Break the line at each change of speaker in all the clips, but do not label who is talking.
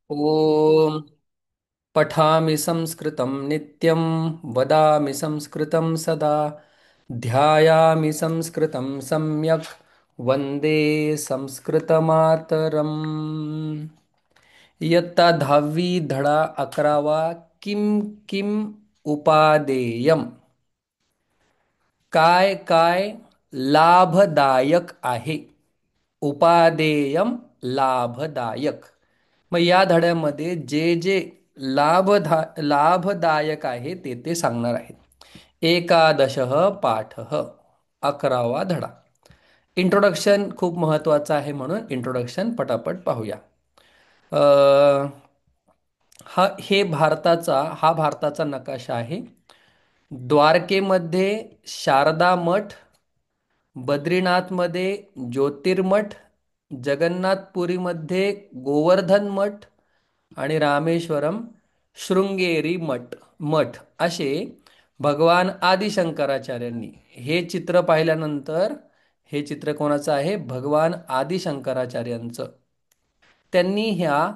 ॐ पठामि संस्कृतं नित्यं वदामि संस्कृतं सदा ध्यायामि संस्कृतं सम्यक् वन्दे संस्कृतमातरम् इयत्ता 10वी धडा 11वा किं किम उपादेयम काय काय लाभदायक आहे उपादेयम लाभदायक मग या धड्यामध्ये जे जे लाभदायक आहे ते सांगणार आहेत एकादश पाठ 11वा धडा इंट्रोडक्शन खूप महत्त्वाचं आहे म्हणून इंट्रोडक्शन पटापट पाहूया अ, हा भारताचा नकाशा आहे द्वारकेमध्ये शारदा मठ बद्रीनाथमध्ये ज्योतिर्मठ जगन्नाथपुरीमध्ये गोवर्धन मठ आणि रामेश्वरम शृंगेरी मठ असे भगवान आदिशंकराचार्यांनी हे चित्र पाहिल्यानंतर हे चित्र कोणाचं आहे भगवान आदिशंकराचार्यांचं त्यांनी ह्या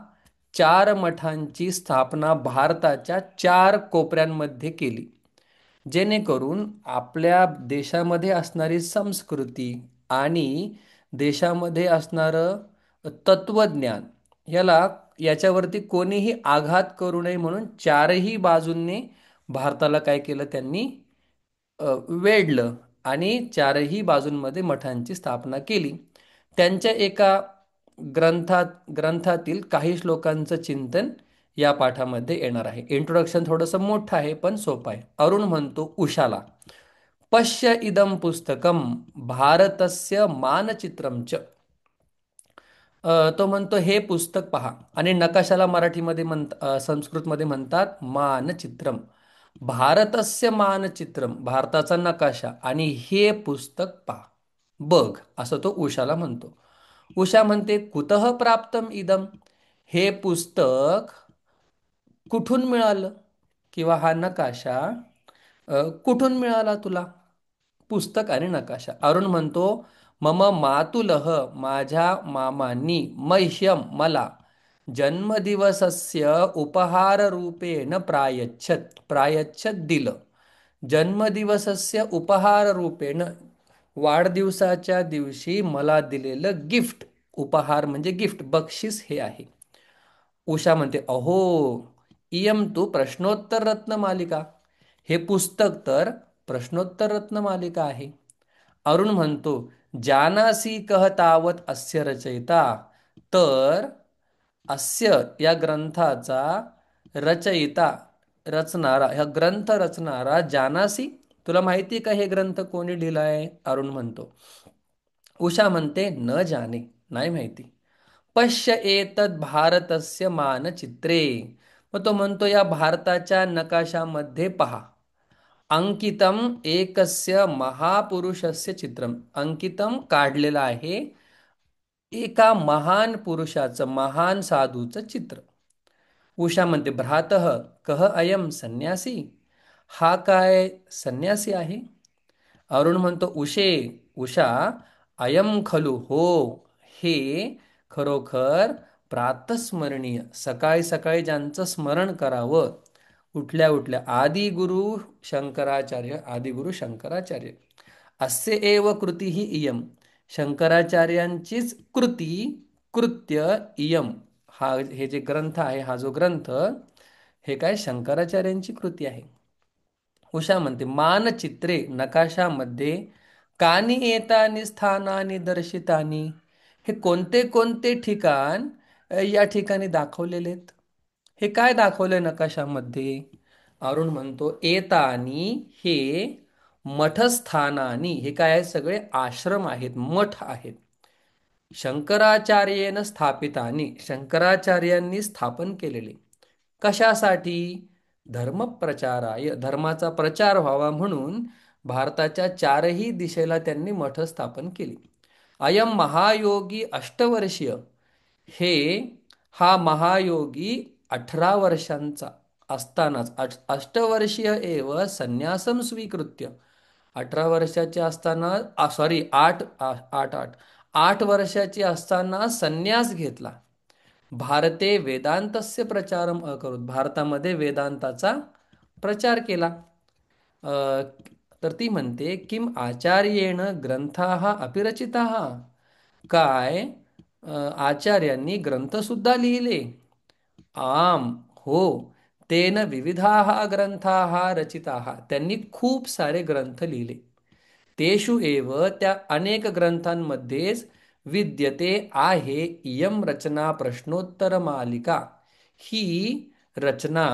चार मठांची स्थापना भारताच्या चार कोपऱ्यांमध्ये केली जेणेकरून आपल्या देशामध्ये असणारी संस्कृती आणि देशामध्ये असणारं तत्वज्ञान याच्यावरती कोणीही आघात करू नये म्हणून चारही बाजूंनी भारताला काय केलं त्यांनी वेढलं आणि चारही बाजूंमध्ये मठांची स्थापना केली त्यांच्या एका ग्रंथातील काही श्लोकांचं चिंतन या पाठामध्ये येणार आहे इंट्रोडक्शन थोडंसं मोठं आहे पण सोपं आहे अरुण म्हणतो उषाला पश्य इदं पुस्तकं भारतस्य मानचित्रं च तो म्हणतो हे पुस्तक पहा आणि नकाशाला मराठीमध्ये संस्कृतमध्ये म्हणतात मानचित्रम भारतस्य मानचित्रम भारताचा नकाशा आणि हे पुस्तक पहा बघ असं तो उषाला म्हणतो उषा म्हणते कुतः प्राप्तम इदम हे पुस्तक कुठून मिळालं किंवा हा नकाशा कुठून मिळाला तुला पुस्तक आणि नकाशा अरुण म्हणतो मम मातुलः माझ्या मामांनी मह्यम मला जन्मदिवसस्य उपहाररूपेण प्रायच्छत दिलं जन्मदिवसस्य उपहाररूपेण वाढदिवसाच्या दिवशी मला दिलेलं गिफ्ट उपहार म्हणजे गिफ्ट बक्षीस हे आहे उषा म्हणते अहो इयम तू प्रश्नोत्तर रत्नमालिका हे पुस्तक तर प्रश्नोत्तर रत्नमालिका आहे अरुण म्हणतो जानासी कह तावत अस्य रचयिता तर अस्य या ग्रंथाचा रचयिता रचणारा ह्या ग्रंथ रचणारा जानासी तुला माहिती का हे ग्रंथ कोणी लिहिलाय अरुण म्हणतो उषा म्हणते न जाने नाही माहिती पश्य एतद भारतस्य मानचित्रे मग तो म्हणतो या भारताच्या नकाशामध्ये पहा अंकितम एकस्य महापुरुषस्य चित्रम अंकितम काढलेलं आहे एका महान पुरुषाचं महान साधूचं चित्र उषा म्हणते भ्रातः कह अयम संन्यासी हा काय संन्यासी आहे अरुण म्हणतो उषा अयम खलू हो हे खरोखर प्रातस्मरणीय सकाळी सकाळी ज्यांचं स्मरण करावं उठल्या उठल्या आदिगुरु शंकराचार्य अस्य एव कृती ही इयम शंकराचार्यांचीच कृत्य इयम हे जे ग्रंथ आहे हा जो ग्रंथ हे काय शंकराचार्यांची कृती आहे उषा म्हणते मानचित्रे नकाशामध्ये कानी एतानी स्थानानी दर्शितानी हे कोणते कोणते ठिकाण या ठिकाणी दाखवलेले आहेत हे काय दाखवलंय नकाशामध्ये अरुण म्हणतो एतानी हे मठस्थानानी हे काय आहे सगळे आश्रम आहेत मठ आहेत शंकराचार्येन स्थापितानी शंकराचार्यांनी स्थापन केलेले कशासाठी धर्मप्रचाराय धर्माचा प्रचार व्हावा म्हणून भारताच्या चारही दिशेला त्यांनी मठ स्थापन केली अयम महायोगी अष्टवर्षीय हे हा महायोगी 18 वर्षांचा असतानाच अष्टवर्षीय एव संन्यासम स्वीकृत्य 18 वर्षाचे असताना सॉरी 8 वर्षाची असताना संन्यास घेतला भारते वेदांतस्य प्रचारम अकरोत्. भारतामध्ये वेदांताचा प्रचार केला. अ, तर ती म्हणते किम आचार्येण ग्रंथाः अपि रचिताः. काय आचार्यांनी ग्रंथसुद्धा लिहिले. आम, हो. तेन विविधाः ग्रंथाः रचिताः. त्यांनी खूप सारे ग्रंथ लिहिले. तेषु एव त्या अनेक ग्रंथांमध्येच विद्यते आहे इयं रचना प्रश्नोत्तर मालिका. ही रचना,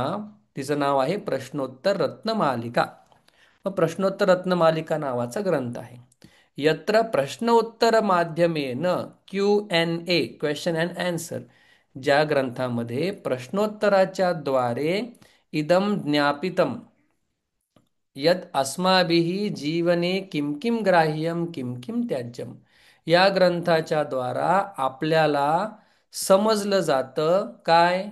तिचं नाव आहे प्रश्नोत्तर रत्नमालिका. मग प्रश्नोत्तर रत्नमालिका नावाचा ग्रंथ आहे. यत्र प्रश्न उत्तर माध्यमेन Q&A, क्वेश्चन अँड आन्सर, ज्या ग्रंथामध्ये प्रश्नोत्तराच्या द्वारे इदम ज्ञापितम यत् अस्माभिः जीवने किं किं ग्राह्यम किं किं त्याज्यम. या ग्रंथाच्या द्वारा आपल्याला समजलं जातं काय,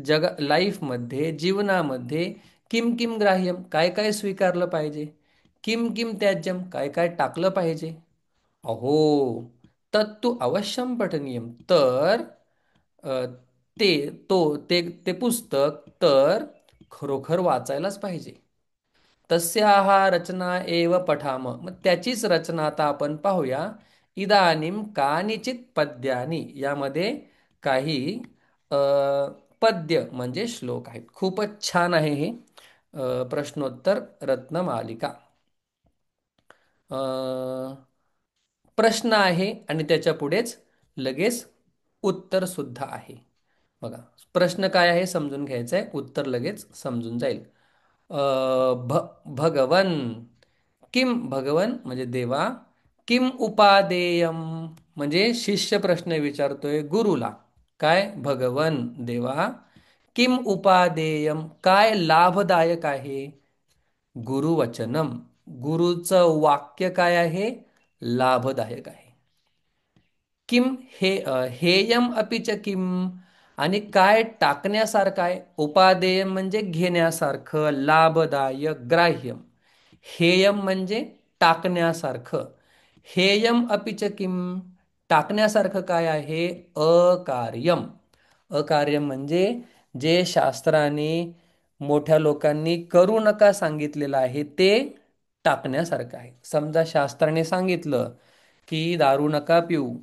जग लाईफमध्ये, जीवनामध्ये किं किं ग्राह्यम, काय काय स्वीकारलं पाहिजे, किं किं त्याज्यम, काय काय टाकलं पाहिजे. अहो, तत्तु अवश्यम पठनीयम. तर अ, ते तो ते ते पुस्तक तर खरोखर वाचायलाच पाहिजे. तस्याः रचना एव पठाम. मग त्याचीच रचना आता आपण पाहूया. इदानीम कानिचित पद्यानी, यामध्ये काही अ, पद्य म्हणजे श्लोक आहेत. खूपच छान आहे हे प्रश्नोत्तर रत्नमालिका. अ, प्रश्न आहे आणि त्याच्या पुढेच लगेच उत्तर सुद्धा आहे. बघा, प्रश्न काय आहे समजून घ्यायचा आहे, उत्तर लगेच समजून जाईल. अ, भ भगवन, किम भगवन म्हणजे देवा, किम उपादेयम म्हणजे शिष्य प्रश्न विचारतोय गुरुला. काय भगवन देवा, किम उपादेयम काय लाभदायक आहे. गुरुवचनम, गुरुचं वाक्य काय आहे, लाभदायक आहे. किम हेयम अपि च किम, आणि काय टाकण्यासारखं आहे. उपादेय म्हणजे घेण्यासारखं, लाभदायक, ग्राह्य. हेयम म्हणजे टाकण्यासारखं. हेयम अपि च किम, टाकण्यासारखं काय आहे, अकार्यम. अकार्यम म्हणजे जे शास्त्राने मोठ्या लोकांनी करू नका सांगितलेलं आहे ते टाकण्यासारखं आहे. समजा शास्त्राने सांगितलं की दारू नका पिऊ,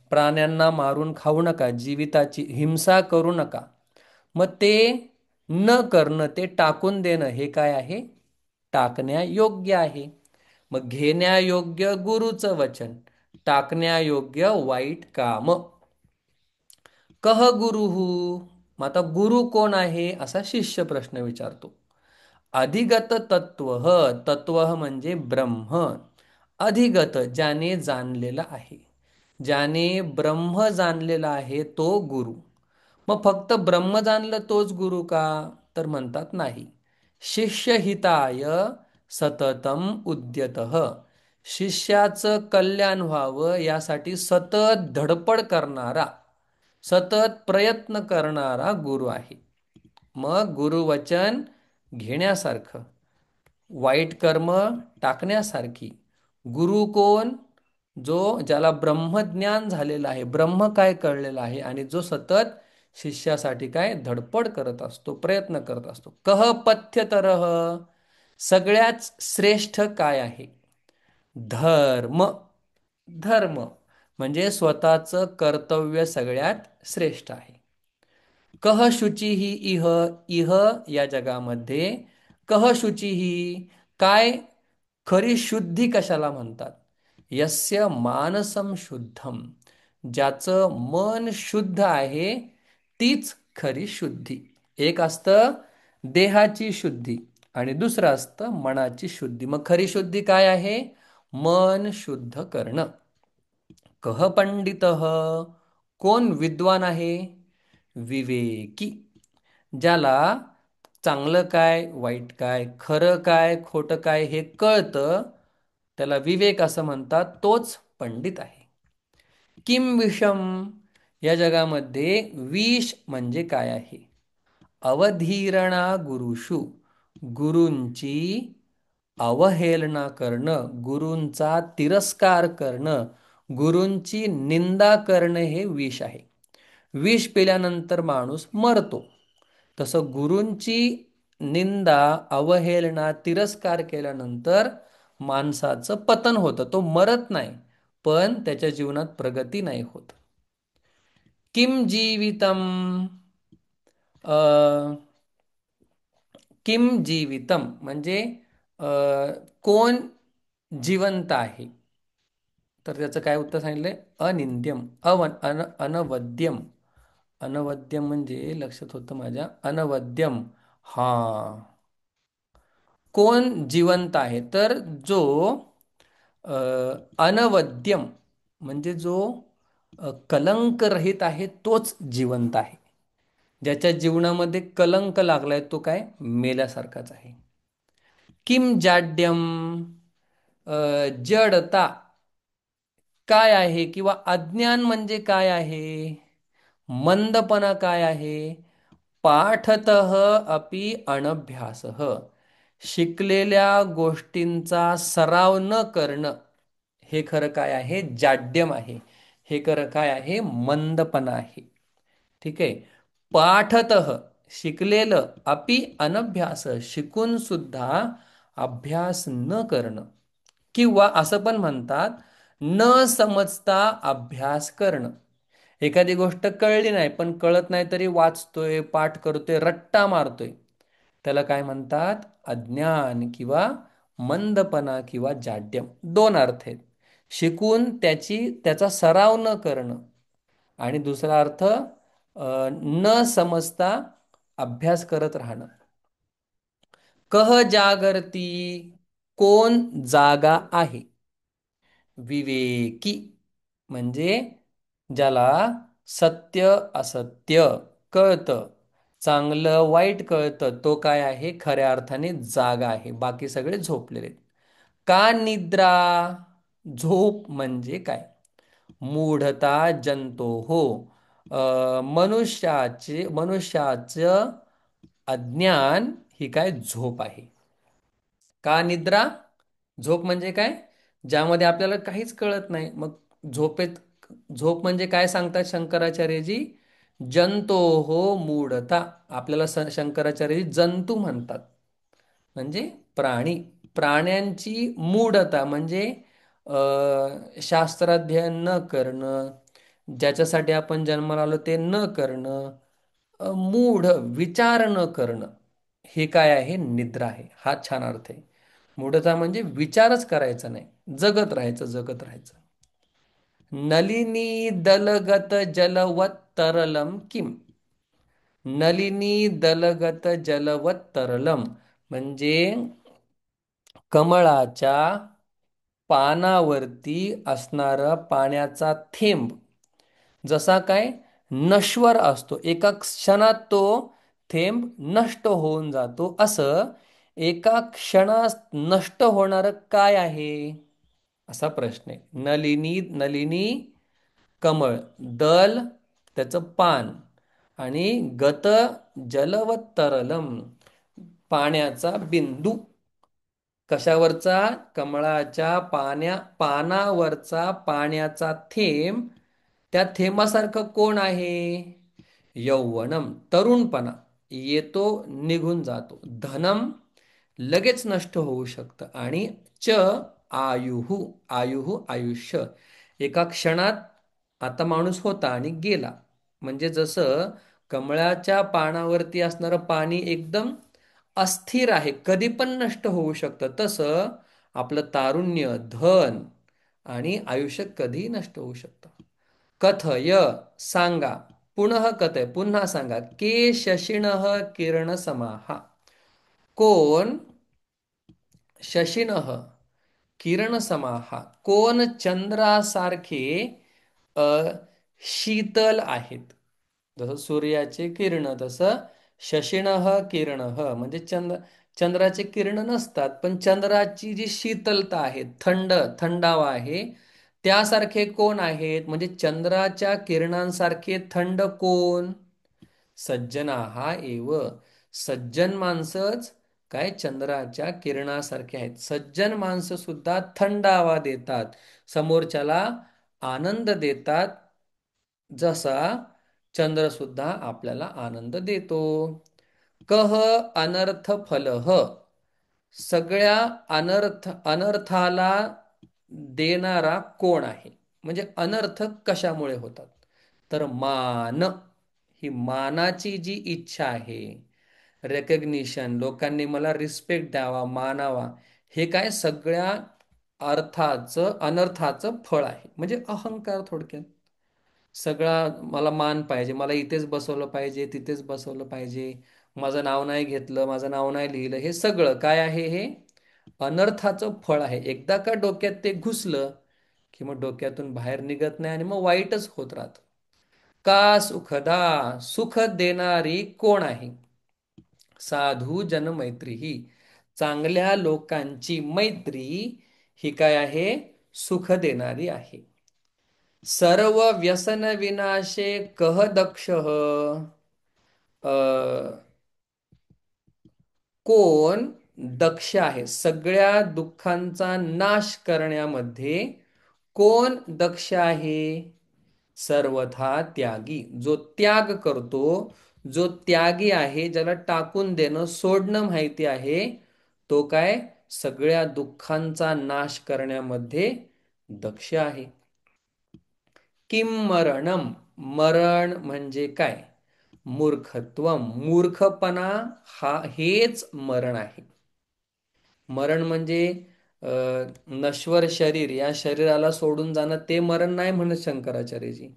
प्राण्यांना मारून खाऊ नका, जीविताची हिंसा करू नका. मग ते न करणं, ते टाकून देणं, हे काय आहे, टाकण्यायोग्य आहे. मग घेण्यायोग्य गुरुचं वचन, टाकण्यायोग्य वाईट काम. कह गुरुहू, मग आता गुरु कोण आहे असा शिष्य प्रश्न विचारतो. अधिगत तत्व, तत्व म्हणजे ब्रह्म. अधिगत ज्याने जाणलेला आहे, ज्याने ब्रह्म जाणलेला आहे तो गुरु. मग फक्त ब्रह्म जाणलं तोच गुरु का, तर म्हणतात नाही. शिष्यहिताय सततम उद्यतः, शिष्याचं कल्याण व्हावं यासाठी सतत धडपड करणारा, सतत प्रयत्न करणारा गुरु आहे. मग गुरुवचन घेण्यासारखं, वाईट कर्म टाकण्यासारखी. गुरु कोण, जो ज्याला ब्रह्मज्ञान झालेलं आहे, ब्रह्म काय कळलेलं आहे, आणि जो सतत शिष्यासाठी काय धडपड करत असतो, प्रयत्न करत असतो. कह पथ्यतरह, सगळ्यात श्रेष्ठ काय आहे, धर्म. धर्म म्हणजे स्वतःचं कर्तव्य सगळ्यात श्रेष्ठ आहे. कह शुची ही इह, इह या जगामध्ये कह शुची ही काय, खरी शुद्धी कशाला म्हणतात. यस्य मानसम शुद्धम, ज्याचं मन शुद्ध आहे तीच खरी शुद्धी. एक असतं देहाची शुद्धी आणि दुसरं असतं मनाची शुद्धी. मग खरी शुद्धी काय आहे, मन शुद्ध करणं. कह पंडित, कोण विद्वान आहे, विवेकी, ज्याला चांगलं काय वाईट काय, खरं काय खोटं काय हे कळतं, त्याला विवेक असं म्हणतात, तोच पंडित आहे. किम विषम, या जगामध्ये विष म्हणजे काय आहे, अवधीरणा गुरुषु, गुरूंची अवहेलना करणं, गुरूंचा तिरस्कार करणं, गुरूंची निंदा करणं हे विष आहे. विष पिल्यानंतर माणूस मरतो. तसं गुरूंची निंदा, अवहेलना, तिरस्कार केल्यानंतर माणसाचं पतन होतं. तो मरत नाही, पण त्याच्या जीवनात प्रगती नाही होत. किम जीवितम अ, किम जीवितम म्हणजे अ, कोण जिवंत आहे? तर त्याचं काय उत्तर सांगितलंय? अनिंद्यम, अनवद्यम. अनवद्यम म्हणजे लक्षात होतं माझ्या, अनवद्यम. हा, कोण जिवंत आहे? तर जो अ, अनवद्यम म्हणजे जो कलंकरहित आहे तोच जिवंत आहे. ज्याच्या जीवनामध्ये कलंक लागलाय तो काय मेल्यासारखाच आहे. किम जाड्यम जडता काय आहे किंवा अज्ञान म्हणजे काय आहे? मंदपणा काय आहे? पाठतः अपि अनभ्यासः, शिकलेल्या गोष्टींचा सराव न करणं, हे खरं काय आहे? जाड्यम आहे. हे खरं काय आहे? मंदपणा आहे. ठीक आहे. पाठतः शिकलेलं, अपि अनभ्यास शिकून सुद्धा अभ्यास न करणं, किंवा असं पण म्हणतात न समजता अभ्यास करणं. एखादी गोष्ट कळली नाही पण कळत नाही तरी वाचतोय, पाठ करतोय, रट्टा मारतोय, त्याला काय म्हणतात? अज्ञान किंवा मंदपणा किंवा जाड्यम. दोन अर्थ आहेत. शिकून त्याचा सराव न करणं, आणि दुसरा अर्थ न समजता अभ्यास करत राहणं. कह जागरती, कोण जागा आहे? विवेकी म्हणजे ज्याला सत्य असत्य कळतं, चांगलं वाईट कळतं, तो काय आहे? खऱ्या अर्थाने जागा आहे. बाकी सगळे झोपलेले आहेत. का निद्रा? झोप म्हणजे काय? मूढता जंतो हो, मनुष्याचं अज्ञान ही काय झोप आहे. का निद्रा? झोप म्हणजे काय? ज्यामध्ये आपल्याला काहीच कळत नाही. मग झोपेत, झोप म्हणजे काय सांगतात शंकराचार्यजी? जंतो हो मूढता. आपल्याला शंकराचार्यजी जंतू म्हणतात, म्हणजे प्राणी. प्राण्यांची मूढता म्हणजे शास्त्राध्ययन न करणं, ज्याच्यासाठी आपण जन्माला आलो ते न करणं, मूढ विचार न करणं, हे काय आहे? निद्रा आहे. हा छान अर्थ आहे. मूढता म्हणजे विचारच करायचा नाही, जगत राहायचं, जगत राहायचं. नलिनी दलगत जलवत तरलम किम? नलिनी दलगत जलवत तरलम म्हणजे कमळाच्या पानावरती असणारा पाण्याचा थेंब जसा काय नश्वर असतो, एका क्षणात तो थेंब नष्ट होऊन जातो, असं एका क्षणात नष्ट होणारं काय आहे? असा प्रश्न आहे. नलिनी, नलिनी कमळ, दल त्याचं पान, आणि गत जलवत तरलम पाण्याचा बिंदू. कशावरचा? कमळाच्या पानावरचा पाण्याचा थेंब. त्या थेंबासारखं कोण आहे? यौवनम तरुणपणा, येतो निघून जातो. धनम लगेच नष्ट होऊ शकतं. आणि च आयुहू, आयुहू आयुष्य, एका क्षणात आता माणूस होता आणि गेला. म्हणजे जसं कमळाच्या पानावरती असणारं पाणी एकदम अस्थिर आहे, कधी पण नष्ट होऊ शकतं, तसं आपलं तारुण्य, धन आणि आयुष्य कधीही नष्ट होऊ शकतं. कथय सांगा, पुनः कथय पुन्हा सांगा, के शशिनः किरण समाहा, कोण शशिनः किरण समाहा, कोण चंद्रासारखे अ, शीतल आहेत. जसं सूर्याचे किरण, तसं शशिनः किरणः म्हणजे चंद्राचे किरण नसतात, पण चंद्राची जी शीतलता आहे, थंडावा आहे, त्यासारखे कोण आहेत? म्हणजे चंद्राच्या किरणांसारखे थंड कोण? सज्जना हा एव, सज्जन माणसंच काय चंद्राच्या किरणासारखे आहेत. सज्जन माणसं सुद्धा थंडावा देतात, समोरच्याला आनंद देतात. जसा चंद्र सुद्धा आपल्याला आनंद देतो. कह अनर्थ फलह, सगळ्या अनर्थाला देणारा कोण आहे? म्हणजे अनर्थ कशामुळे होतात? तर मान, ही मानाची जी इच्छा आहे, रेकग्निशन, लोकांनी मला रिस्पेक्ट द्यावा, मानावा, हे काय सगळ्या अनर्थाचं फळ आहे. म्हणजे अहंकार थोडक्यात. सगळा मला मान पाहिजे, मला इथेच बसवलं पाहिजे, तिथेच बसवलं पाहिजे, माझं नाव नाही घेतलं, माझं नाव नाही लिहिलं, हे सगळं काय आहे? हे अनर्थाचं फळ आहे. एकदा का डोक्यात ते घुसलं की मग डोक्यातून बाहेर निघत नाही आणि मग वाईटच होत राहतं. का सुखदा, सुख देणारी कोण आहे? साधू जन मैत्री ही, चांगल्या लोकांची मैत्री ही काय आहे? सुख देणारी आहे. सर्व व्यसन विनाशे कह दक्ष, कोण दक्ष आहे? सगळ्या दुःखांचा नाश करण्यामध्ये कोण दक्ष आहे? सर्वथा त्यागी, जो त्याग करतो, जो त्यागी आहे, ज्याला टाकून देणं, सोडणं माहिती आहे, तो काय सगळ्या दुःखांचा नाश करण्यामध्ये दक्ष आहे. किम मरणम, मरण म्हणजे काय? मूर्खत्वम, मूर्खपणा, हेच मरण आहे. मरण म्हणजे नश्वर शरीर, या शरीराला सोडून जाणं, ते मरण नाही म्हणत शंकराचार्यजी.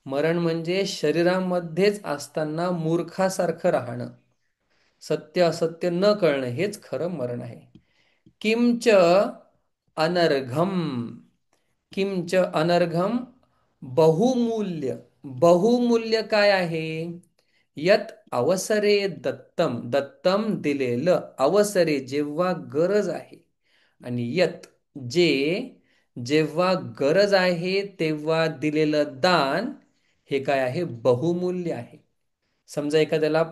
मरण म्हणजे शरीरामध्येच असताना मूर्खासारखं राहणं, सत्य असत्य न कळणं, हेच खरं मरण आहे. किंच अनर्घम, किंच अनर्घम बहुमूल्य, बहुमूल्य काय आहे? यत अवसरे दत्तम, दत्तम दिलेलं, अवसरे जेव्हा गरज आहे, आणि यत जे जेव्हा गरज आहे तेव्हा दिलेलं दान, हे काय आहे? बहुमूल्य आहे. समजा एखाद्याला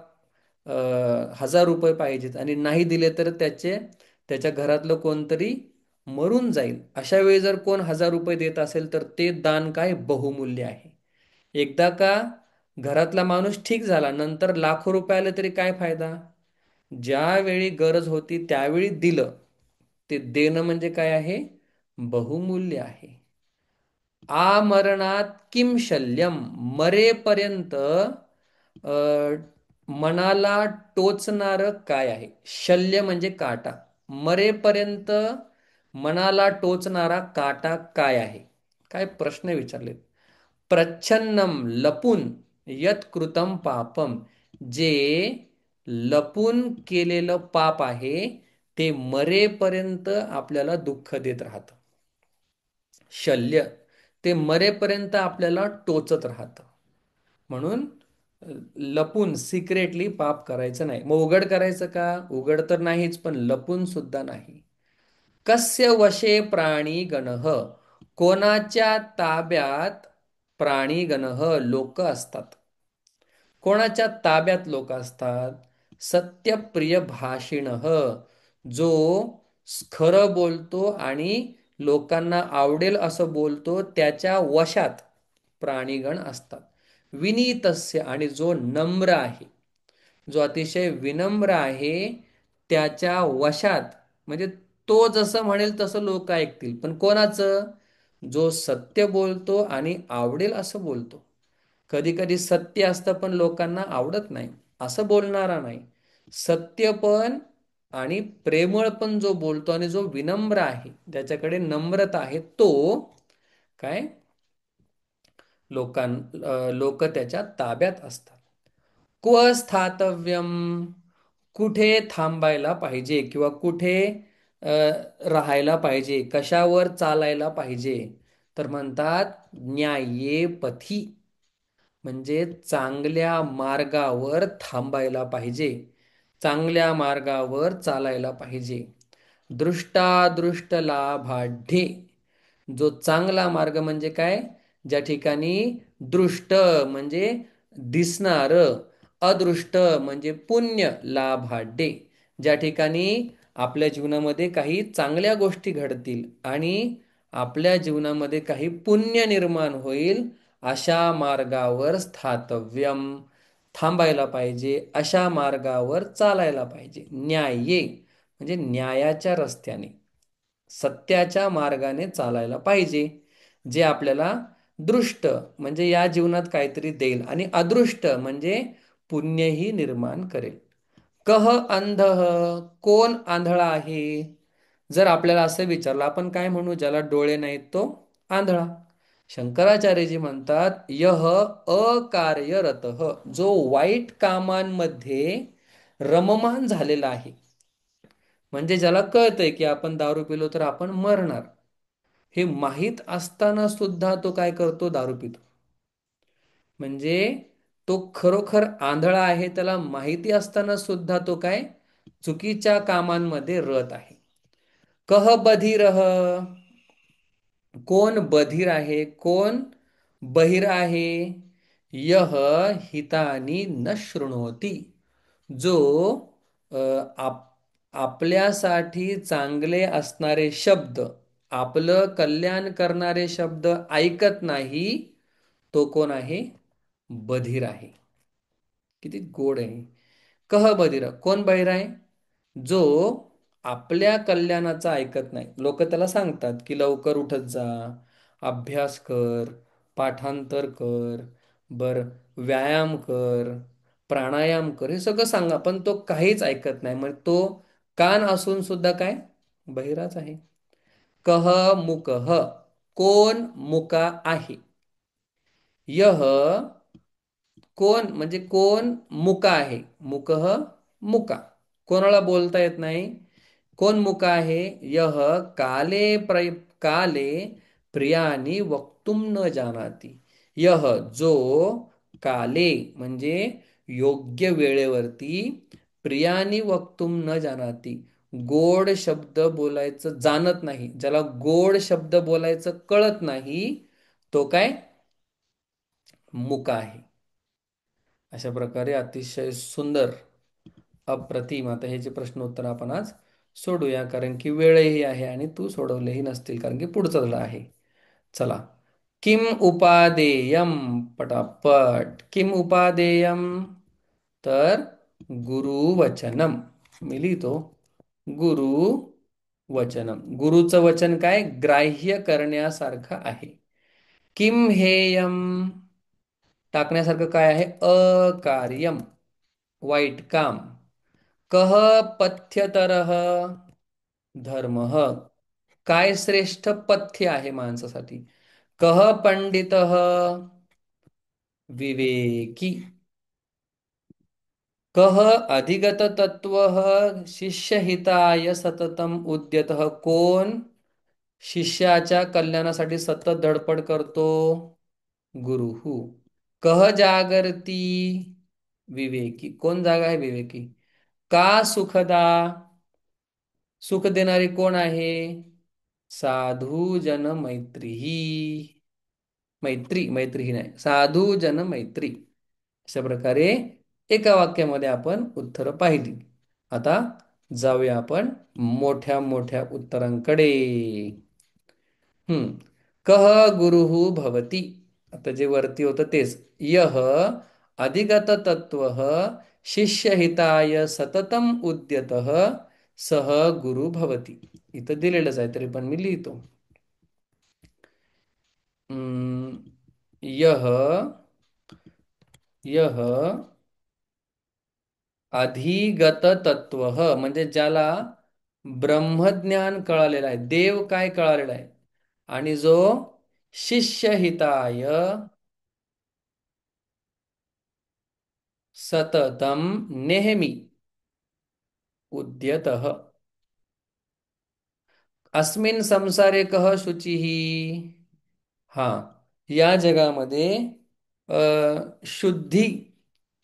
1,000 रुपये पाहिजेत आणि नाही दिले तर त्याच्या घरातलं कोणतरी मरून जाईल. अशा वेळी जर कोण 1,000 रुपये देत असेल तर ते दान काय? बहुमूल्य आहे. एकदा का घरातला माणूस ठीक झाला, नंतर लाखो रुपये आले तरी काय फायदा? ज्यावेळी गरज होती त्यावेळी दिलं, ते देणं म्हणजे काय आहे? बहुमूल्य आहे. आमरणात किम शल्यम, मरेपर्यंत मनाला टोचणार काय आहे? शल्य म्हणजे काटा. मरेपर्यंत मनाला टोचणारा काटा काय आहे? काय प्रश्न विचारलेत. प्रच्छन्नम, लपून, यत कृतम पापम, जे लपून केलेलं पाप आहे ते मरेपर्यंत आपल्याला दुःख देत राहतं. शल्य, ते मरेपर्यंत आपल्याला टोचत राहतं. म्हणून लपून, सिक्रेटली पाप करायचं नाही. मग उघड करायचं का? उघड तर नाहीच, पण लपून सुद्धा नाही. कस्य वशे प्राणी गणः, कोणाच्या ताब्यात प्राणी गणः, लोक असतात? कोणाच्या ताब्यात लोक असतात? सत्यप्रिय भाषिणः, जो खरं बोलतो आणि लोकांना आवडेल असं बोलतो, त्याच्या वशात प्राणीगण असतात. विनीतस्य, आणि जो नम्र आहे, जो अतिशय विनम्र आहे, त्याच्या वशात, म्हणजे तो जसं म्हणेल तसं लोक ऐकतील. पण कोणाचं? जो सत्य बोलतो आणि आवडेल असं बोलतो. कधी कधी सत्य असतं पण लोकांना आवडत नाही, असं बोलणारा नाही. सत्य पण आणि प्रेमळ पण जो बोलतो आणि जो विनम्र आहे, ज्याच्याकडे नम्रता आहे, तो काय लोक त्याच्या ताब्यात असतात. क्व स्थातव्यम, कुठे थांबायला पाहिजे किंवा कुठे अ, राहायला पाहिजे, कशावर चालायला पाहिजे? तर म्हणतात न्याये पथी, म्हणजे चांगल्या मार्गावर थांबायला पाहिजे, चांगल्या मार्गावर चालायला पाहिजे. दृष्टादृष्ट लाभाढ्ये, जो चांगला मार्ग म्हणजे काय? ज्या ठिकाणी दृष्ट म्हणजे दिसणार, अदृष्ट म्हणजे पुण्य, लाभाढ्ये, ज्या ठिकाणी आपल्या जीवनामध्ये काही चांगल्या गोष्टी घडतील आणि आपल्या जीवनामध्ये काही पुण्य निर्माण होईल, अशा मार्गावर स्थातव्यम, थांबायला पाहिजे, अशा मार्गावर चालायला पाहिजे. न्याये म्हणजे न्यायाच्या रस्त्याने, सत्याच्या मार्गाने चालायला पाहिजे, जे आपल्याला दृष्ट म्हणजे या जीवनात काहीतरी देईल आणि अदृष्ट म्हणजे पुण्यही निर्माण करेल. कह अंधः, कोण आंधळा आहे? जर आपल्याला असं विचारलं, आपण काय म्हणू? ज्याला डोळे नाहीत तो आंधळा. शंकराचार्यजी म्हणतात, यह अकार्यरतः, जो वाईट कामांमध्ये रममान झालेला आहे. म्हणजे ज्याला कळतंय की आपण दारू पिलो तर आपण मरणार, हे माहीत असताना सुद्धा तो काय करतो? दारू पितो. म्हणजे तो खरोखर आंधळा आहे, त्याला माहिती असताना सुद्धा तो काय चुकीच्या कामांमध्ये रत आहे. कह बधिरः, कोण बधिर आहे, कोण बहिर आहे? यह हितानी न शृणोती, जो अ, आप आपल्यासाठी चांगले असणारे शब्द, आपलं कल्याण करणारे शब्द ऐकत नाही, तो कोण आहे? बधिर आहे. किती गोड आहे. कह बधिर, कोण बहिर आहे? जो आपल्या कल्याणाचं ऐकत नाही. लोक त्याला सांगतात की लवकर उठत जा, अभ्यास कर, पाठांतर कर, बर, व्यायाम कर, प्राणायाम कर, हे सगळं सांगा, पण तो काहीच ऐकत नाही. मग तो कान असून सुद्धा काय? बहिराच आहे. कह मुकह, कोण मुका आहे? यह, कोण म्हणजे कोण मुका आहे? मुकह, मुका, कोणाला बोलता येत नाही. कोण मुका आहे? यह काले प्रियानी वक्तुम न जानाति. यह, जो काले म्हणजे योग्य वेळेवरती, प्रियानी वक्तुम न जानाति, गोड शब्द बोलायचं जाणत नाही, ज्याला गोड शब्द बोलायचं कळत नाही, तो काय? मुका आहे. अशा प्रकारे अतिशय सुंदर, अप्रतिम. आता हे जे प्रश्न उत्तर आपण आज सोडूया, कारण की वेळही आहे आणि तू सोडवलेही नसतील, कारण की पुढचा धडा आहे. चला. किम उपादेयम, पटापट. किम उपादेयम, तर गुरुवचनम. मी लिहितो, गुरुवचनम. गुरुचं वचन काय? ग्राह्य करण्यासारखं आहे. किम हेयम, टाकण्यासारखं काय आहे? अकार्यम, वाईट काम. कह पथ्यतरः, धर्मः, काय श्रेष्ठ पथ्य आहे माणसासाठी? कह पंडितः, विवेकी. कह अधिगत तत्वः, शिष्यहिताय सततम उद्यतः, कोण शिष्याच्या कल्याणासाठी सतत धडपड करतो? गुरुः. कह जागर्ती, विवेकी, कोण जागा आहे? विवेकी. का सुखदा, सुख देणारी कोण आहे? साधू जन मैत्री, मैत्री, मैत्री ही नाही, साधू जन मैत्री. अशा प्रकारे एका वाक्यामध्ये आपण उत्तरं पाहिली. आता जाऊया आपण मोठ्या मोठ्या उत्तरांकडे. हम्म. कह गुरुः भवति, आता जे वरती होतं तेच. यह अधिगत तत्त्वः शिष्यहिताय सततम उद्यतः सह गुरु भवति. इथं दिलेलंच आहे, तरी पण मी लिहितो. यह, यह अधिगत तत्व म्हणजे ज्याला ब्रह्मज्ञान कळालेलं आहे, देव काय कळालेला आहे, आणि जो शिष्यहिताय सततम नेहमी उद्यतः. अस्मिन संसारे कह शुचिः, हा, या जगामध्ये शुद्धी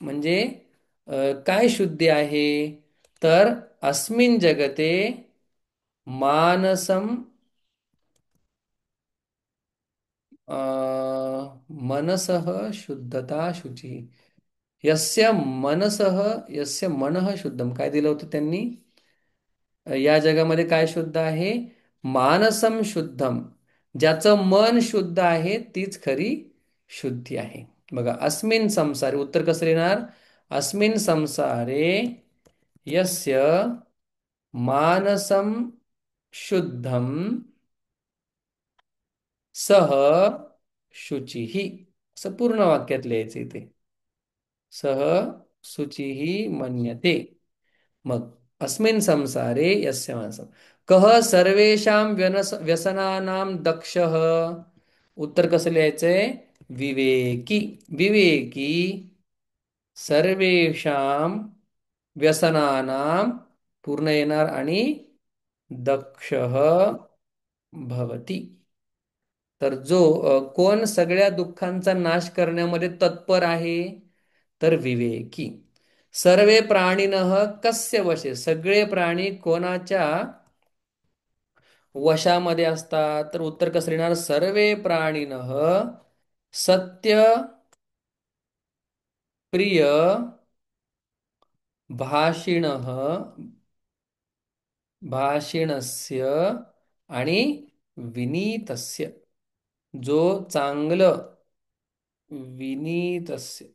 म्हणजे काय शुद्धी आहे? तर अस्मिन जगते मानसम, मनसः शुद्धता शुची. यस्य मनसः, यस्य मनः शुद्धम, काय दिलं होतं त्यांनी? या जगामध्ये काय शुद्ध आहे? मानसम शुद्धम, ज्याचं मन शुद्ध आहे तीच खरी शुद्धी आहे. बघा, अस्मिन संसारे उत्तर कसं लिहिणार? अस्मिन संसारे यस्य मानसं शुद्धम सह शुचिः, असं पूर्ण वाक्यात लिहायचं इथे. सह शुचिः मन्यते. मग अस्मिन् संसारे यस्य मानसं, कः सर्वेषां व्यसनानां दक्षः, उत्तर कसं लिहायचंय? विवेकी. विवेकी सर्वेषां व्यसनानां पूर्ण येणार आणि दक्षः भवति. तर जो कोण सगळ्या दुःखांचा नाश करण्यामध्ये तत्पर आहे? तर विवेकी. सर्वे प्राणिनः कस्य वशे, सगळे प्राणी कोणाच्या वशामध्ये असतात? तर उत्तर कसं येणार? सर्वे प्राणिनः सत्य प्रिय भाषिणः भाषिणस्य आणि विनीतस्य, जो चांगलं विनीतस्य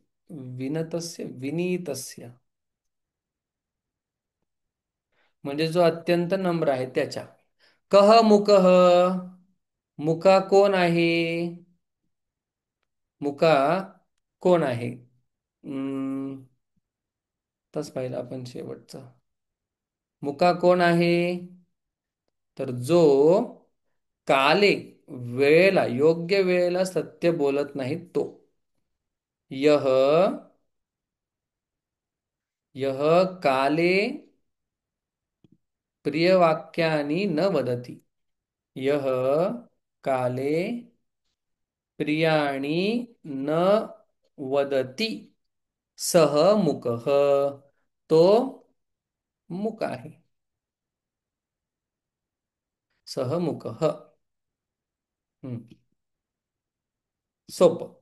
विनतस्य विनीतस्य म्हणजे जो अत्यंत नम्र आहे त्याच्या. कह मुकह, मुका कोण आहे? मुका कोण आहे? तस पाहिलं आपण शेवटचं. मुका कोण आहे? तर जो काले, वेळेला, योग्य वेळेला सत्य बोलत नाही तो. यह यह काले प्रियवाक्यानि न वदति. यह काले प्रियाणि न वदति सह मुकः, तो मुक आहे. सह मुकः. हम्म. सोपं.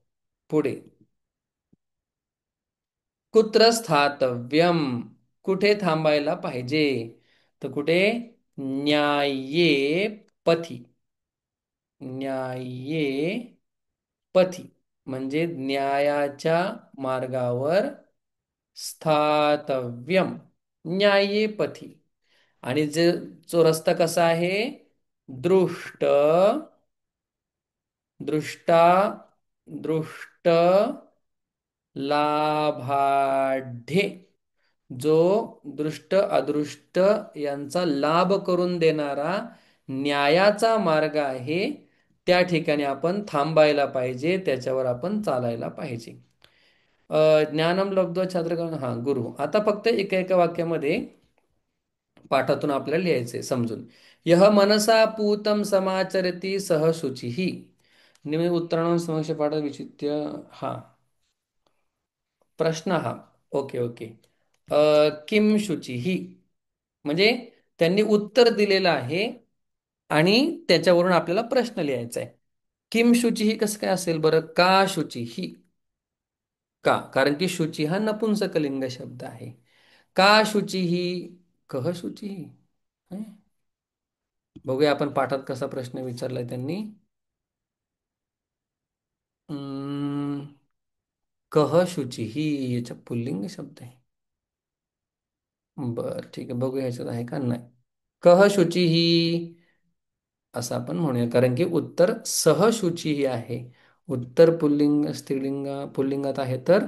पुढे, कुत्र स्थातव्यम, कुठे थांबायला पाहिजे? तर कुठे? न्याय्ये पथी. न्याय्ये पथी म्हणजे न्यायाच्या मार्गावर स्थातव्यम. न्याय्ये पथी. आणि जो रस्ता कसा आहे? दृष्ट दृष्टा दृष्ट लाभाढ्ये, जो दृष्ट अदृष्ट यांचा लाभ करून देणारा न्यायाचा मार्ग आहे. त्या ठिकाणी आपण थांबायला पाहिजे, त्याच्यावर आपण चालायला पाहिजे. ज्ञानम लब्ध्वा छात्र, हा गुरु. आता फक्त एका एका वाक्यामध्ये पाठातून आपल्याला लिहायचे समजून. यह मनसा पूतं समाचरती सह शुचिः. निम्न उत्तराणां समक्ष पाठ विचित्य. हा प्रश्न हा. Okay okay. किम शुचिः म्हणजे त्यांनी उत्तर दिलेलं आहे आणि त्याच्यावरून आपल्याला प्रश्न लिहायचा आहे. किम शुचिः कसं काय असेल बरं? का शुचिः? का? कारण की शुची हा नपुंसकलिंग शब्द आहे. का शुचिः? कह शुचिः? हं? बघूया आपण पाठात कसा प्रश्न विचारलाय त्यांनी. अं, कह शुचिः याच्या पुल्लिंग शब्द आहे. बर ठीक आहे, बघूया ह्याच्यात आहे का नाही. कह शुचिः असं आपण म्हणूया, कारण की उत्तर सहशुची आहे. उत्तर पुल्लिंग स्त्रीलिंग पुल्लिंगात आहे, तर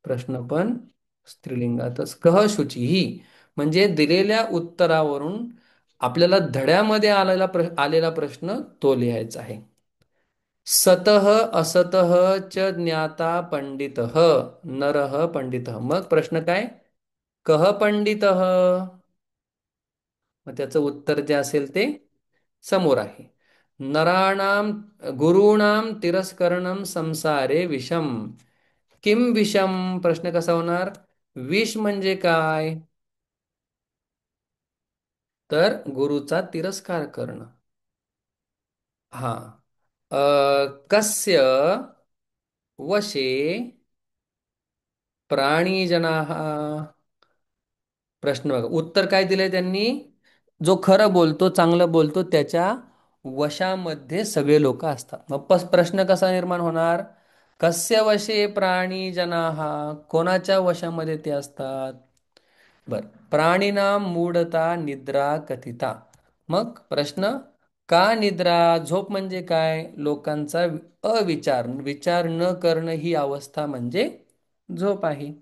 प्रश्न पण स्त्रीलिंगातच. कह शुची म्हणजे दिलेल्या उत्तरावरून आपल्याला धड्यामध्ये आलेला प्रश्न तो लिहायचा आहे. सतः असतः च ज्ञाता पंडितः नरः पंडितः. मग प्रश्न काय? कह पंडितः. मग त्याचं उत्तर जे असेल ते समोर आहे. नराणाम गुरूणाम तिरस्करणम संसारे विषम. किम विषम? प्रश्न कसा होणार? विष म्हणजे काय? तर गुरुचा तिरस्कार करणं. हा. कस्य वशे प्राणीजनाः. प्रश्न बघा, उत्तर काय दिलंय त्यांनी? जो खरं बोलतो, चांगलं बोलतो, त्याच्या वशामध्ये सगळे लोक असतात. मग प्रश्न कसा निर्माण होणार? कस्य वशे प्राणी जनाः, कोणाच्या वशामध्ये ते असतात? बर, प्राणीनाम मूढता निद्रा कथिता. मग प्रश्न, का निद्रा, झोप म्हणजे काय? लोकांचा अविचार, विचार न करणं ही अवस्था म्हणजे झोप आहे.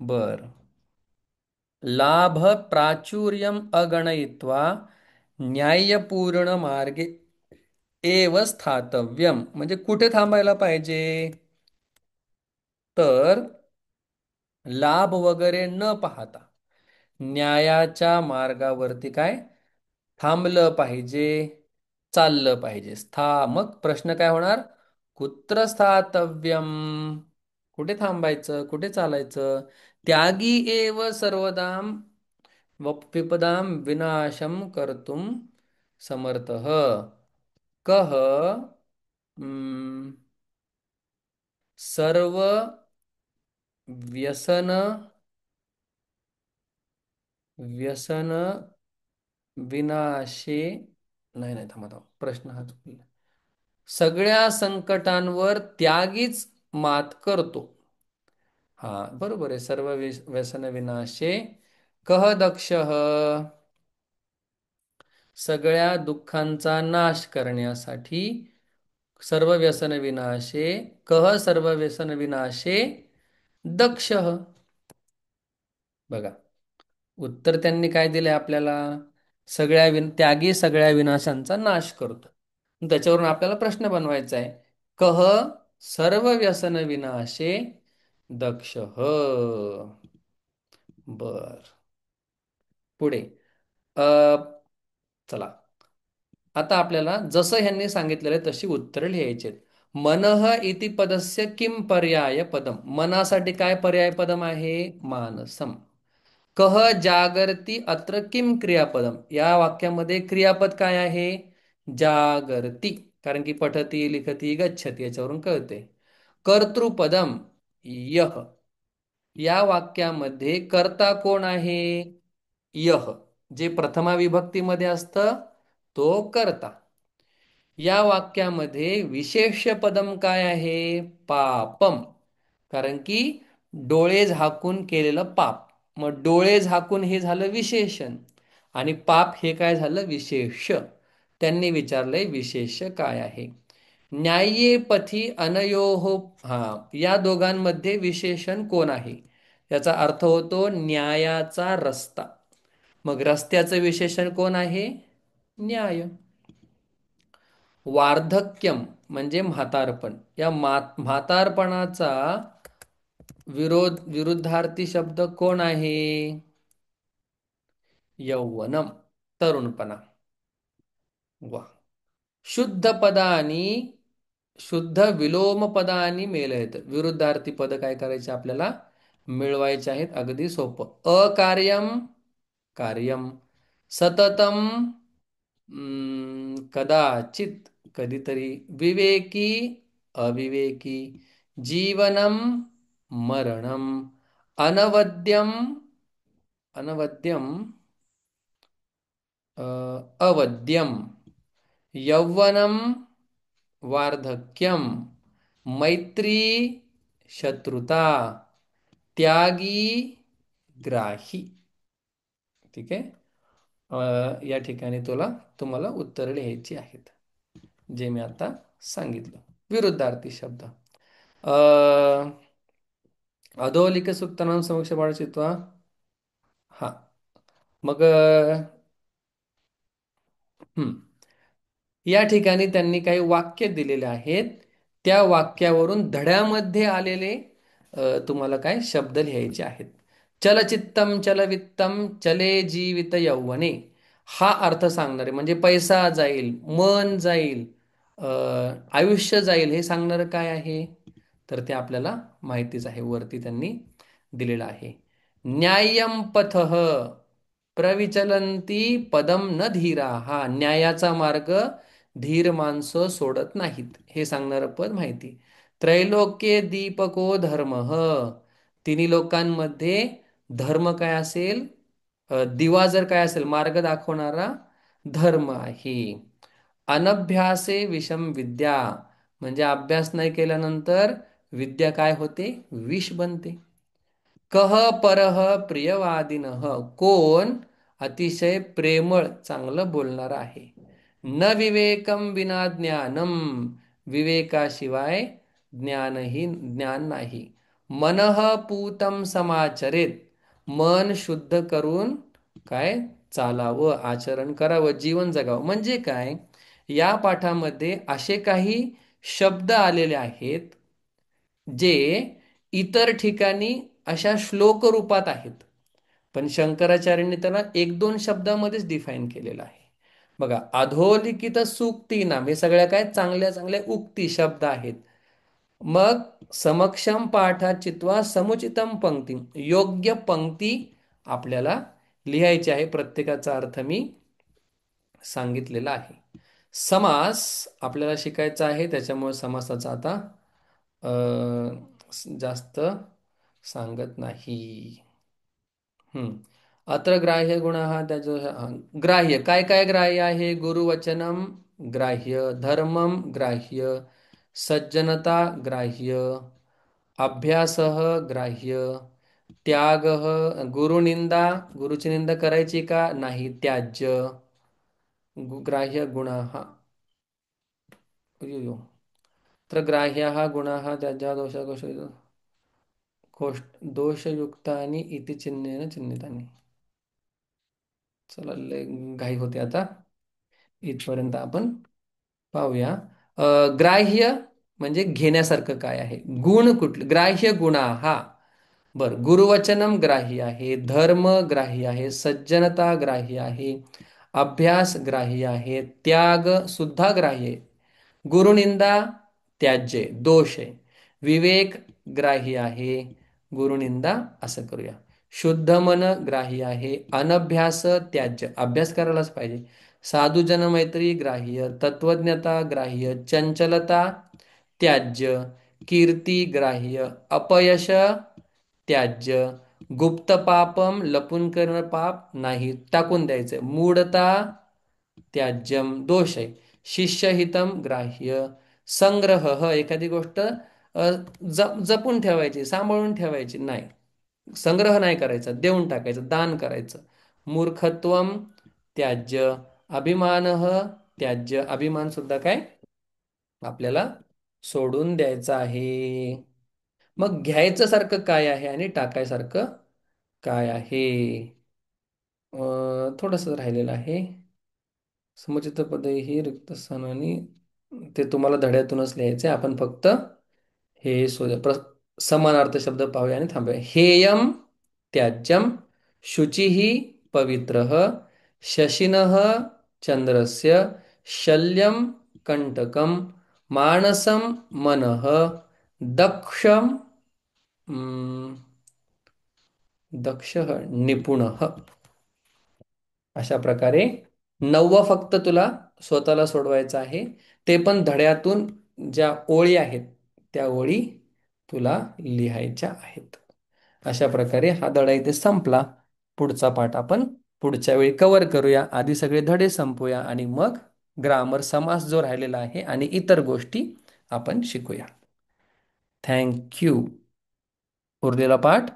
बर, लाभ प्राचुर्यम अगणयित्वा न्यायपूर्ण मार्गे एव स्थातव्यम, म्हणजे कुठे थांबायला पाहिजे? तर लाभ वगैरे न पाहता न्यायाच्या मार्गावरती काय थांबलं पाहिजे, चाललं पाहिजे. मग प्रश्न काय होणार? कुत्र स्थातव्यम, कुठे थांबायचं, कुठे चालायचं? त्यागी एव सर्वदाम विपदाम विनाशम कर्तुम समर्थः. कह सर्व व्यसन व्यसन विनाशे, नाही नाही, थांबा थांबा, प्रश्न हा चुकला. सगळ्या संकटांवर त्यागीच मात करतो. हा, बरोबर आहे. सर्व व्यसन विनाशे कह दक्षः, सगळ्या दुःखांचा नाश करण्यासाठी सर्व व्यसन विनाशे, कह सर्व व्यसन विनाशे दक्षः. बघा, उत्तर त्यांनी काय दिलंय आपल्याला? त्यागी सगळ्या विनाशांचा नाश करतो. त्याच्यावरून आपल्याला प्रश्न बनवायचा आहे. कह सर्व व्यसन विनाशे दक्षः. बर, पुढे. अ चला, आता आपल्याला जसं ह्यांनी सांगितलेलं आहे तशी उत्तरं लिहायची आहेत. मनः इति पदस्य किम पर्याय पदम, मनासाठी काय पर्याय पदम आहे? मानसम. कह जागर्ति अत्र किम क्रियापदम, या वाक्यामध्ये क्रियापद काय आहे? जागर्ति, कारण की पठती लिखती गच्छती याच्यावरून कळते. कर्तृपदम यह, या वाक्यामध्ये कर्ता कोण आहे? यह, जे प्रथमा विभक्तीमध्ये असतं तो कर्ता. या वाक्यामध्ये विशेष्य पदम काय आहे? पापम, कारण की डोळे झाकून केलेलं पाप. मग डोळे झाकून हे झालं विशेषण, आणि पाप हे काय झालं? विशेष्य. त्यांनी विचारलंय विशेष्य काय आहे? न्याय्ये पथी अनयोः, हा, या दोघांमध्ये विशेषण कोण आहे? याचा अर्थ होतो न्यायाचा रस्ता. मग रस्त्याचं विशेषण कोण आहे? न्याय. वार्धक्यम म्हणजे म्हातारपण, या म्हातारपणाचा विरुद्धार्थी शब्द कोण आहे? यौवनम, तरुणपणा. वा, शुद्ध पदानी शुद्ध विलोम पदानी मेलयत, विरुद्धार्थी पद काय करायचे आपल्याला? मिळवायचे आहेत. अगदी सोपं. अकार्यम कार्यम, सततम कदाचित कधीतरी, विवेकी अविवेकी, जीवनम मरणम, अनवद्यम अनवद्यम अवद्यम, यौवनम वार्धक्यम, मैत्री शत्रुता, त्यागी ग्राही. ठीक आहे. या ठिकाणी तुम्हाला उत्तर लिहायची आहेत, जे मी आता सांगितलं. विरुद्धार्थी शब्द. अधोलिखित सूक्तानां समक्ष पाठित्वा. हा, मग हम्म, या ठिकाणी त्यांनी काही वाक्य दिलेले आहेत. त्या वाक्यावरून धड्यामध्ये आलेले तुम्हाला काय शब्द लिहायचे आहेत. चलचित्तम चलवित्तम चले जीवित यौवने, हा अर्थ सांगणारे म्हणजे पैसा जाईल, मन जाईल, अ, आयुष्य जाईल, हे सांगणारं काय आहे? तर ते आपल्याला माहितीच आहे, वरती त्यांनी दिलेलं आहे. न्याय्यम पथः प्रविचलंती पदम न धीरा, हा न्यायाचा मार्ग धीर माणसं सोडत नाहीत, हे सांगणारं पद माहिती. त्रैलोक्ये दीपको धर्म, तिन्ही लोकांमध्ये धर्म काय असेल? दिवा जर काय असेल, मार्ग दाखवणारा धर्म आहे. अनभ्यासे विषम विद्या, म्हणजे अभ्यास नाही केल्यानंतर विद्या काय होते? विष बनते. कह परह प्रियवादिनः, कोण अतिशय प्रेमळ चांगलं बोलणार आहे. न विवेकम विना ज्ञानम, विवेकाशिवाय ज्ञान नाही. मनः पूतं समाचरेत, मन शुद्ध करून काय चालावं, आचरण करावं, जीवन जगावं. म्हणजे काय, या पाठामध्ये असे काही शब्द आलेले आहेत जे इतर ठिकाणी अशा श्लोक रूपात आहेत, पण शंकराचार्यांनी त्याला एक दोन शब्दामध्येच डिफाईन केलेलं आहे. बघा, अधोलिखित सूक्ती नाम, हे सगळ्या काय चांगल्या चांगल्या उक्ती शब्द आहेत. मग समक्षम पाठा चित्वा समुचितम पंक्ती, योग्य पंक्ती आपल्याला लिहायची आहे. प्रत्येकाचा अर्थ मी सांगितलेला आहे. समास आपल्याला शिकायचा आहे, त्याच्यामुळे समासाचा आता जास्त सांगत नाही. हम्म. अत्र ग्राह्य गुण हा त्याचं ग्राह्य काय काय ग्राह्य आहे? गुरुवचनम ग्राह्य, धर्मम ग्राह्य, सज्जनता ग्राह्य, अभ्यास ग्राह्य, त्याग, गुरुनिंदा, गुरुची निंदा करायची का नाही, त्याज्य. ग्राह्य गुण हा तर ग्राह्य हा गुण हा त्याच्या दोषयुक्तानि इति चिन्हेन चिन्हितानि. चला, लय घाई होते आता, इथपर्यंत आपण पाहूया. ग्राह्य म्हणजे घेण्यासारखं काय आहे, गुण कुठले, ग्राह्य गुणा हा. बर, गुरुवचनम ग्राह्य आहे, धर्म ग्राह्य आहे, सज्जनता ग्राह्य आहे, अभ्यास ग्राह्य आहे, त्याग सुद्धा ग्राह्य आहे, गुरुनिंदा त्याज्य दोष आहे, विवेक ग्राह्य आहे, गुरुनिंदा असं करूया. शुद्ध मन ग्राह्य आहे, अनभ्यास त्याज्य, अभ्यास करायलाच पाहिजे. साधुजन मैत्री ग्राह्य, तत्वज्ञता ग्राह्य, चंचलता त्याज्य, कीर्ती ग्राह्य, अपयश त्याज्य, गुप्त पापम लपून करणं पाप नाही, टाकून द्यायचं, मूढता त्याज्यम दोष आहे, शिष्यहितम ग्राह्य, संग्रह एखादी गोष्ट जपून ठेवायची, सांभाळून ठेवायची नाही, संग्रह नाही करायचा, देऊन टाकायचं, दान करायचं. मूर्खत्वम त्याज्य, अभिमान त्याज्य, अभिमान सुद्धा काय आपल्याला सोडून द्यायचं आहे. मग घ्यायचं सारखं काय आहे आणि टाकायसारखं काय आहे? थोडंसं राहिलेलं आहे. समुचित पदे ही रिक्त स्थानानी, ते तुम्हाला धड्यातूनच लिहायचे, आपण फक्त हे समानार्थ शब्द पाहूया आणि थांबूया. हेयम त्याज्यम, शुचिः पवित्रः, शशिनः चंद्रस्य, शल्यम कंटकम, मानसम मनः, दक्षम दक्षः निपुणः. अशा प्रकारे 9 फक्त तुला स्वतःला सोडवायचं आहे. ते पण धड्यातून ज्या ओळी आहेत त्या ओळी तुला लिहायच्या आहेत. अशा प्रकारे हा धडा इथे संपला. पुढचा पाठ आपण पुढच्या वेळी कव्हर करूया. आधी सगळे धडे संपूया आणि मग ग्रामर, समास जो राहिलेला आहे आणि इतर गोष्टी आपण शिकूया. Thank you. उरलेला पाठ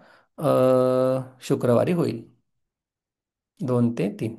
शुक्रवारी होईल, 2 ते 3.